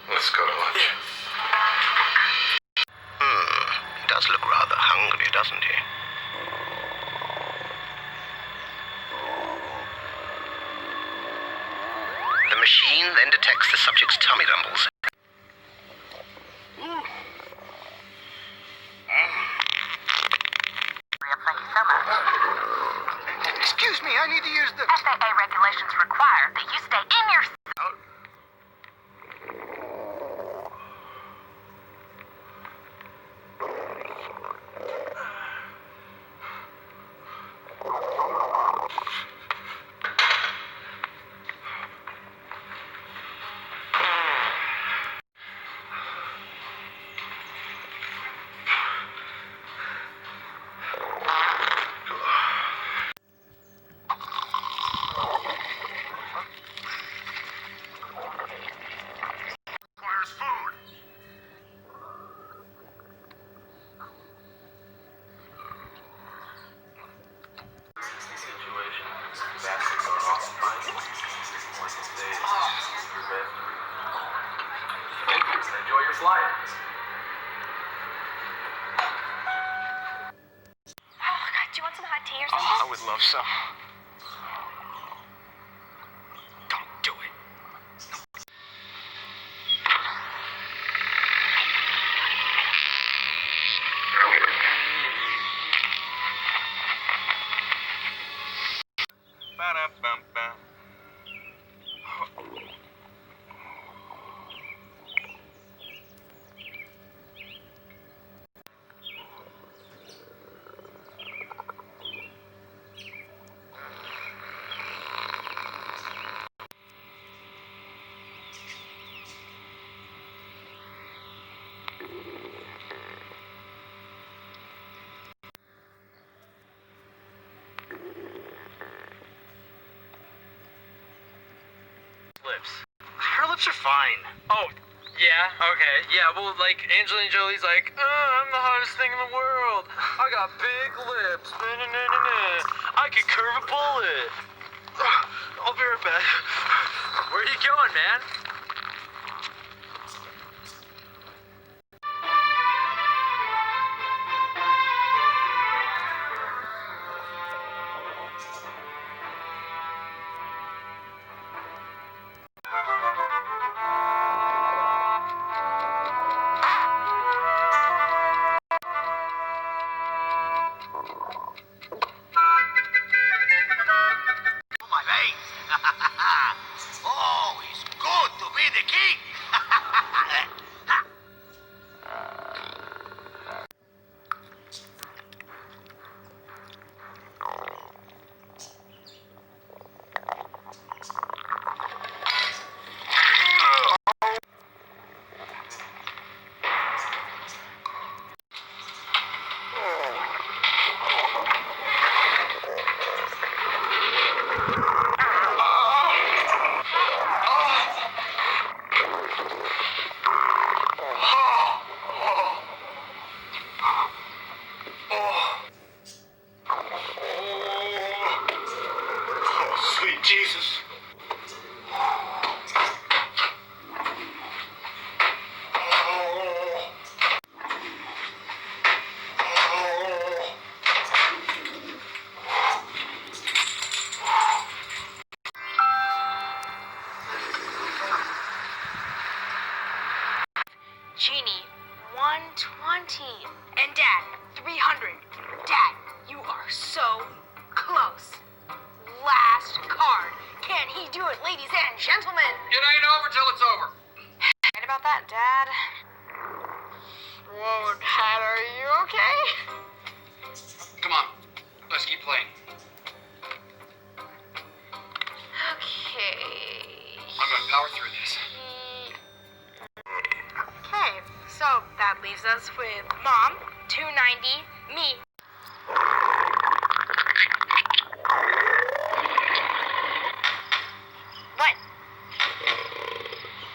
Let's go to lunch. He does look rather hungry, doesn't he? The machine then detects the subject's tummy rumbles. Thank you so much. Excuse me, I need to use the... FAA regulations require that you stay in your... Enjoy your flight. Oh, God, do you want some hot tea or something? I would love some. Don't do it. Ba-da-bum-bum. Lips. Her lips are fine. Oh, yeah, okay. Yeah, well, like, Angelina Jolie's like, I'm the hottest thing in the world. I got big lips. I could curve a bullet. I'll be right back. Where are you going, man? My veins. Oh, it's good to be the king. Sweet Jesus. Genie, 120. And Dad, 300. Dad, you are so close. Last card. Can he do it, ladies and gentlemen? It ain't over till it's over. Right about that, Dad. Whoa, Dad, are you okay? Come on, let's keep playing. Okay. I'm gonna power through this. Okay, so that leaves us with Mom, 290, me. What?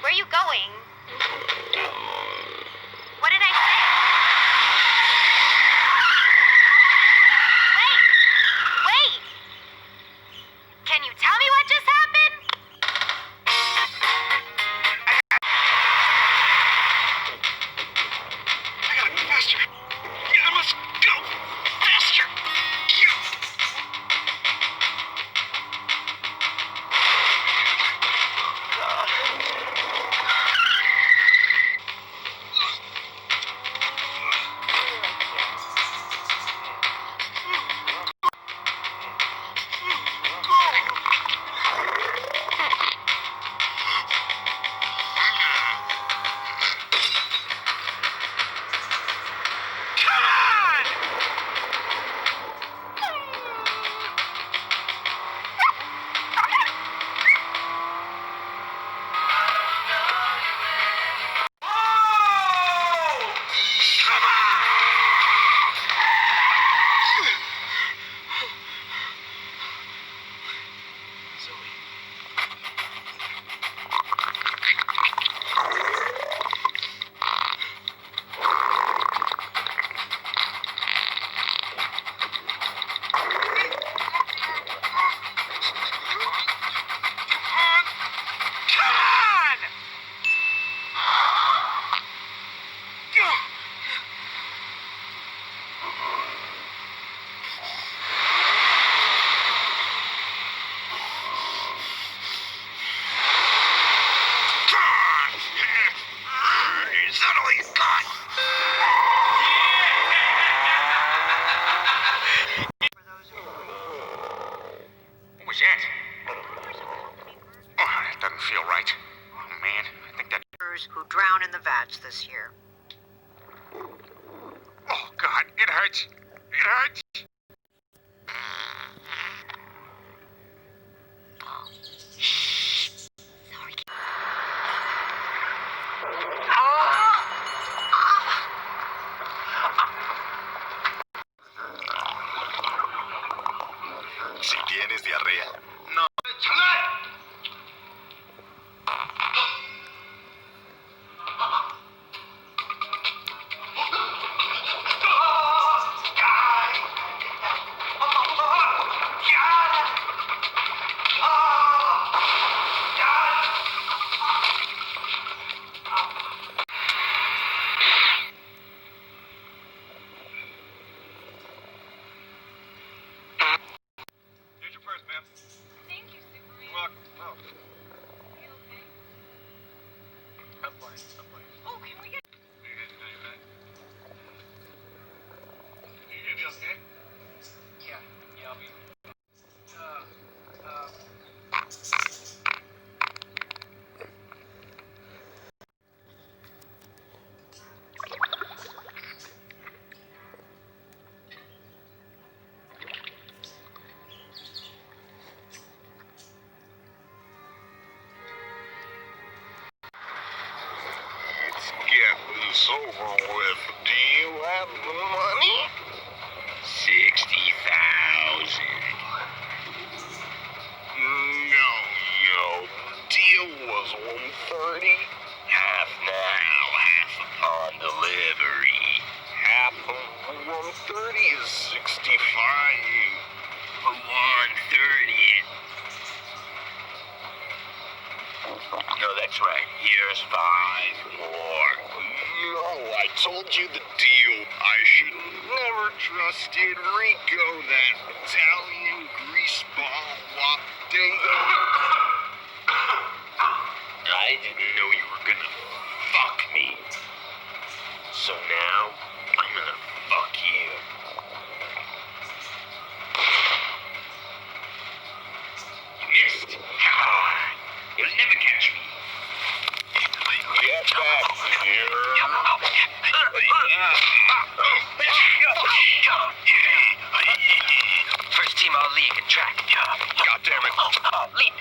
Where are you going? What did I say? Wait! Wait! Can you tell me what just happened? silly. What was that? Oh, that doesn't feel right. Oh, man, I think that... Who drown in the vats this year. Oh, God, it hurts. It hurts. Si tienes diarrea, no. Here's your purse, ma'am. Thank you, Superman. You're welcome. Oh, You okay? I'm fine. I'm fine. Oh, can we get... you gonna be okay? Yeah. Yeah, I'll be. It's getting over with. Do you have the money? 60,000. No. Deal was 130. Half now, half upon delivery. Half of 130 is 65. 130. No, that's right. Here's 5 more. No, I told you the deal. I should never trusted Rico, that Italian greaseball wapdago. I didn't know you were gonna fuck me. So now, I'm gonna fuck you. You missed. You'll never catch me. Get back here. First team all league in track. God damn it. Leap.